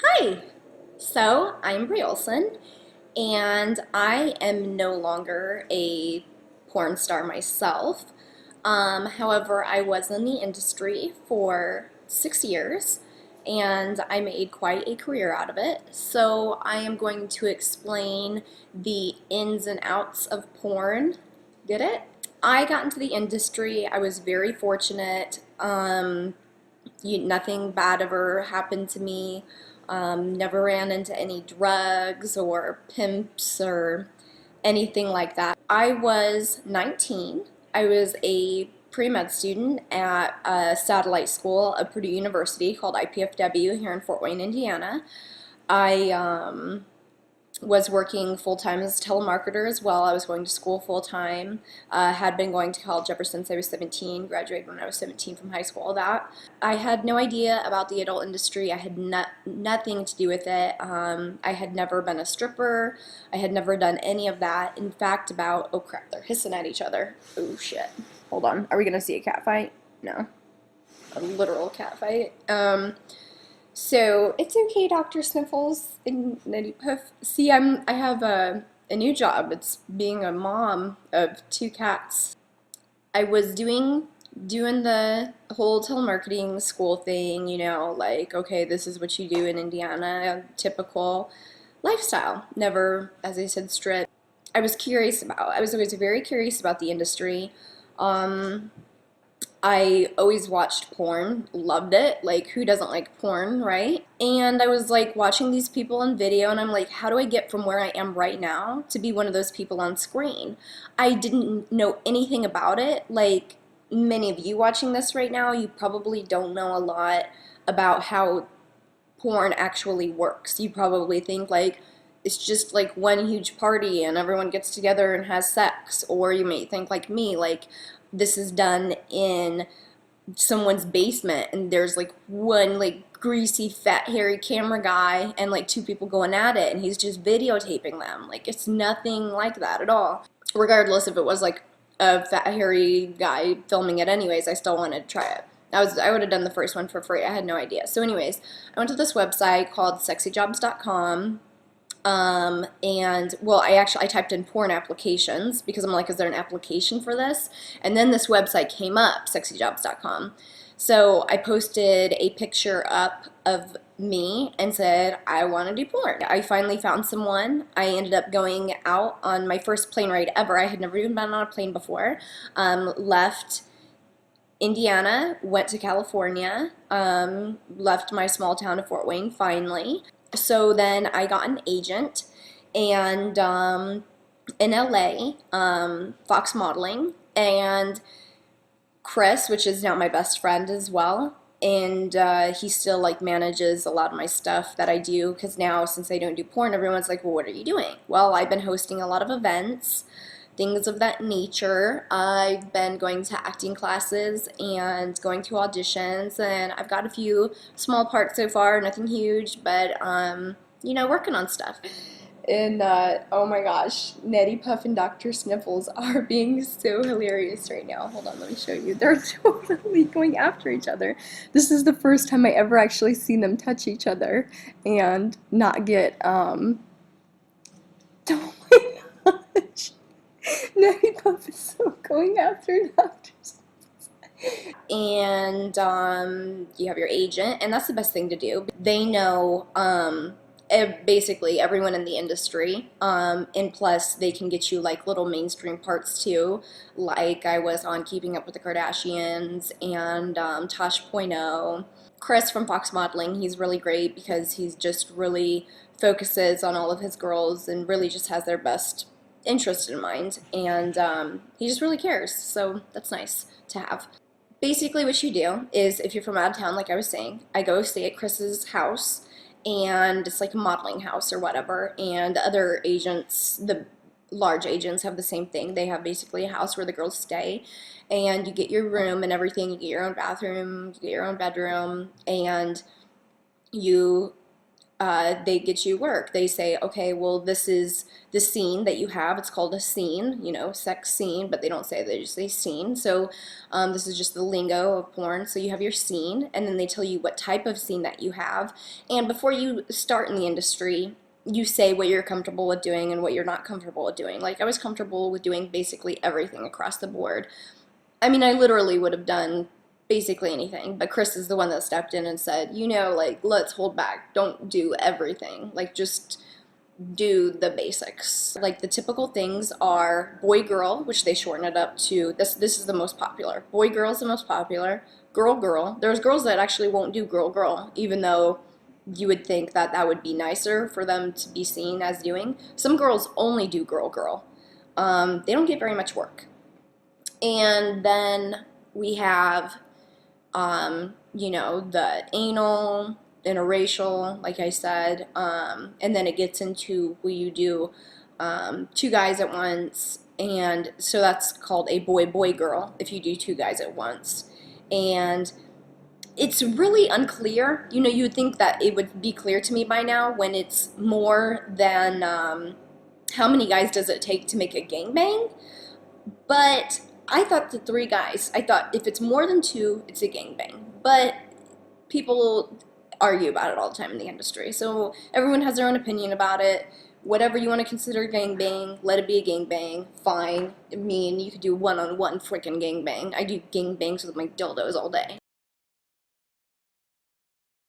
Hi, so I'm Bree Olsen, and I am no longer a porn star myself. However, I was in the industry for 6 years, and I made quite a career out of it. So I am going to explain the ins and outs of porn. Get it? I got into the industry. I was very fortunate. Nothing bad ever happened to me. Never ran into any drugs or pimps or anything like that. I was 19. I was a pre-med student at a satellite school at Purdue University called IPFW here in Fort Wayne, Indiana. I was working full-time as a telemarketer as well. I was going to school full-time, had been going to college ever since I was 17, graduated when I was 17 from high school, all that. I had no idea about the adult industry. I had nothing to do with it. I had never been a stripper. I had never done any of that. In fact, oh crap, they're hissing at each other. Oh shit. Hold on. Are we going to see a cat fight? No. A literal cat fight. So it's okay, Dr. Sniffles and Nitty Puff. See, I have a new job. It's being a mom of two cats. I was doing the whole telemarketing school thing, like okay, this is what you do in Indiana, typical lifestyle. Never, as I said, strip. I was always very curious about the industry. Um, I always watched porn, loved it. Like, who doesn't like porn, right? And I was like watching these people on video, and I'm like, how do I get from where I am right now to be one of those people on screen? I didn't know anything about it. Like, many of you watching this right now, you probably don't know a lot about how porn actually works. You probably think like it's just like one huge party and everyone gets together and has sex, or you may think like me, like this is done in someone's basement and there's like one like greasy fat hairy camera guy and like two people going at it and he's just videotaping them. Like it's nothing like that at all. Regardless if it was like a fat hairy guy filming it anyways, I still wanted to try it. I would have done the first one for free. I had no idea. So anyways, I went to this website called sexyjobs.com. And well, I typed in porn applications because I'm like, is there an application for this? And then this website came up, sexyjobs.com. So I posted a picture up of me and said, I want to do porn. I finally found someone. I ended up going out on my first plane ride ever. I had never even been on a plane before. Left Indiana, went to California, left my small town of Fort Wayne finally. So then I got an agent, and in LA, Fox Modeling, and Chris, which is now my best friend as well. And he still like manages a lot of my stuff that I do because now since I don't do porn, everyone's like, well, what are you doing? Well, I've been hosting a lot of events, things of that nature. I've been going to acting classes and going to auditions, and I've got a few small parts so far, nothing huge, but working on stuff. And oh my gosh, Nettie Puff and Dr. Sniffles are being so hilarious right now. Hold on, let me show you. They're totally going after each other. This is the first time I ever actually seen them touch each other and not get oh my gosh. Nettie Puff is so going after Dr. And you have your agent, and that's the best thing to do. They know basically everyone in the industry, and plus they can get you like little mainstream parts too. Like I was on Keeping Up with the Kardashians and Tosh Point oh. Chris from Fox Modeling, he's really great because he's just really focuses on all of his girls and really just has their best interest in mind, and he just really cares, so that's nice to have. Basically what you do is if you're from out of town, like I was saying, I go stay at Chris's house, and it's like a modeling house or whatever, and other agents, the large agents, have the same thing. They have basically a house where the girls stay, and you get your room and everything. You get your own bathroom, you get your own bedroom, and you they get you work. They say, okay, well, this is the scene that you have. It's called a scene, you know, sex scene, but they don't say, they just say scene. So this is just the lingo of porn. So you have your scene, and then they tell you what type of scene that you have. And before you start in the industry, you say what you're comfortable with doing and what you're not comfortable with doing. Like, I was comfortable with doing basically everything across the board. I mean, I literally would have done basically anything, but Chris is the one that stepped in and said, you know, like, let's hold back. Don't do everything. Like, just do the basics. Like, the typical things are boy girl, which they shorten it up to, this is the most popular. Boy girl is the most popular. Girl girl. There's girls that actually won't do girl girl, even though you would think that that would be nicer for them to be seen as doing. Some girls only do girl girl. They don't get very much work. And then we have, you know, the anal, interracial, like I said, and then it gets into will you do two guys at once, and so that's called a boy-boy girl if you do two guys at once. And it's really unclear. You know, you would think that it would be clear to me by now when it's more than how many guys does it take to make a gangbang? But I thought the three guys, I thought if it's more than two, it's a gangbang. But people argue about it all the time in the industry. So everyone has their own opinion about it. Whatever you want to consider gangbang, let it be a gangbang. Fine. I mean, you could do one-on-one freaking gangbang. I do gangbangs with my dildos all day.